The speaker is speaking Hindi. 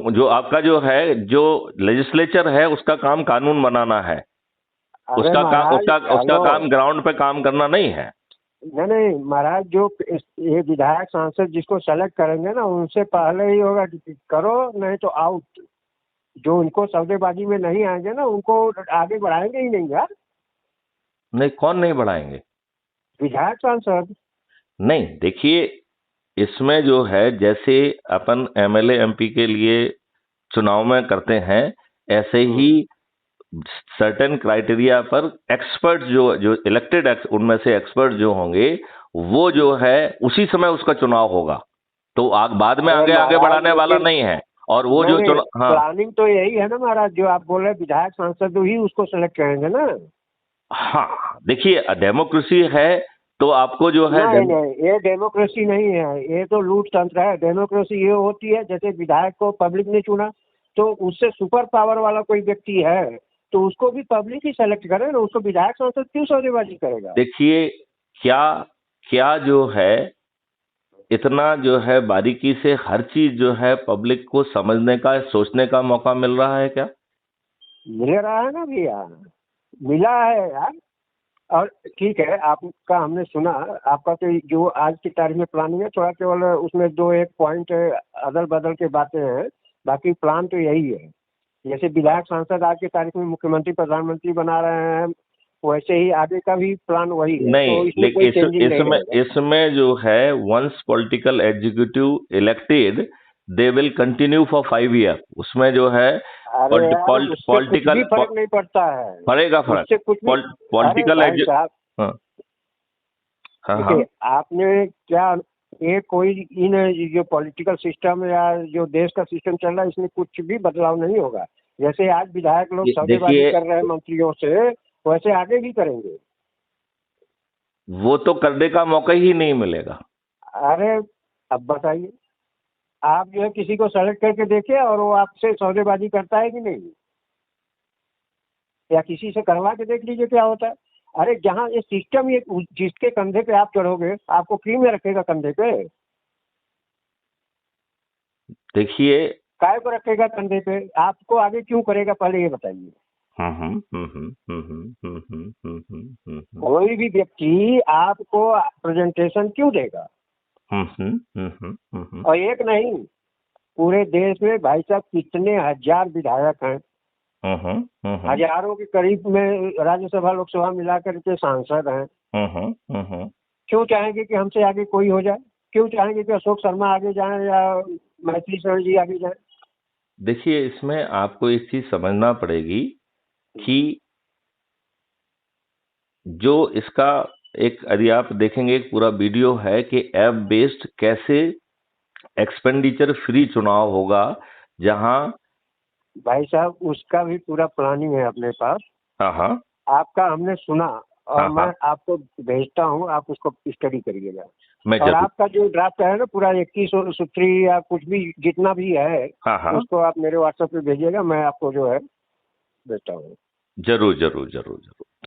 जो आपका जो है, जो लेजिस्लेचर है, उसका काम कानून बनाना है। अरे उसका काम महाराज, उसका काम ग्राउंड पे काम करना नहीं है। नहीं नहीं महाराज, जो ये विधायक सांसद जिसको सेलेक्ट करेंगे ना, उनसे पहले ही होगा कि करो नहीं तो आउट। जो उनको सौदेबाजी में नहीं आएंगे ना, उनको आगे बढ़ाएंगे ही नहीं यार। नहीं, कौन नहीं बढ़ाएंगे? विधायक सांसद। नहीं, देखिए, इसमें जो है, जैसे अपन एमएलए एमपी के लिए चुनाव में करते हैं, ऐसे ही सर्टेन क्राइटेरिया पर एक्सपर्ट जो जो इलेक्टेड उनमें से एक्सपर्ट जो होंगे, वो जो है उसी समय उसका चुनाव होगा। तो बाद में आगे आगे बढ़ाने वाला नहीं है। और वो जो चुनाव, हाँ प्लानिंग तो यही है ना महाराज, जो आप बोल रहे विधायक सांसद ही उसको सेलेक्ट करेंगे ना। हाँ, देखिए, डेमोक्रेसी है, तो आपको जो है नहीं नहीं, ये डेमोक्रेसी नहीं है, ये तो लूट तंत्र है। डेमोक्रेसी ये होती है, जैसे विधायक को पब्लिक ने चुना, तो उससे सुपर पावर वाला कोई व्यक्ति है तो उसको भी पब्लिक ही सेलेक्ट करे ना, उसको विधायक सांसद क्यों सौदेबाजी करेगा? देखिए, क्या क्या जो है, इतना जो है बारीकी से हर चीज जो है पब्लिक को समझने का, सोचने का मौका मिल रहा है क्या? मिल रहा है ना भैया, मिला है यार। और ठीक है, आपका हमने सुना, आपका तो जो आज की तारीख में प्लानिंग है, थोड़ा केवल उसमें दो एक पॉइंट अदल बदल के बातें हैं, बाकी प्लान तो यही है। जैसे विधायक सांसद आज की तारीख में मुख्यमंत्री प्रधानमंत्री बना रहे हैं, वैसे ही आगे का भी प्लान वही है। नहीं, तो इसमें कोई लेकिन चेंजिंग नहीं रहेगा। इसमें जो है, once political executive elected, they will continue for 5 year. उसमें जो है अरे यार, उससे कुछ पॉलिटिकल भी फर्क नहीं पड़ता है। पड़ेगा फर्क। उससे कुछ भी। अरे पॉलिटिकल भाई साहब, हाँ हाँ हाँ। देखिए आपने क्या, ये कोई इन जो पॉलिटिकल सिस्टम या जो देश का सिस्टम चल रहा है, इसमें कुछ भी बदलाव नहीं होगा। जैसे आज विधायक लोग सौदेबाजी देखिए, कर रहे हैं मंत्रियों से, वैसे आगे भी करेंगे। वो तो करने का मौका ही नहीं मिलेगा। अरे अब बताइए, आप जो है किसी को सेलेक्ट करके देखिए और वो आपसे सौदेबाजी करता है कि नहीं, या किसी से करवा के देख लीजिए क्या होता है। अरे जहाँ ये सिस्टम, ये जिसके कंधे पे आप चढ़ोगे, आपको क्यों में रखेगा कंधे पे? देखिए, काय को रखेगा कंधे पे? आपको आगे क्यों करेगा, पहले ये बताइए। कोई भी व्यक्ति आपको प्रेजेंटेशन क्यों देगा? और एक नहीं, पूरे देश में भाई साहब कितने हजार विधायक हैं, हजारों के करीब में राज्यसभा लोकसभा मिलाकर के सांसद हैं। क्यों चाहेंगे कि हमसे आगे कोई हो जाए? क्यों चाहेंगे कि अशोक शर्मा आगे जाएं या मैथिली शरण जी आगे जाएं? देखिए, इसमें आपको एक चीज समझना पड़ेगी कि जो इसका एक, यदि आप देखेंगे, एक पूरा वीडियो है कि ऐप बेस्ड कैसे एक्सपेंडिचर फ्री चुनाव होगा, जहां भाई साहब, उसका भी पूरा प्लानिंग है अपने पास। हाँ हाँ आपका हमने सुना, और हाँ मैं हाँ, आपको भेजता हूँ, आप उसको स्टडी करिएगा। मैं और जरूर, आपका जो ड्राफ्ट है ना, पूरा 21 सूत्री या कुछ भी जितना भी है, हाँ हाँ, उसको आप मेरे व्हाट्सएप पे भेजिएगा, मैं आपको जो है भेजता हूँ। जरूर जरूर जरूर जरूर।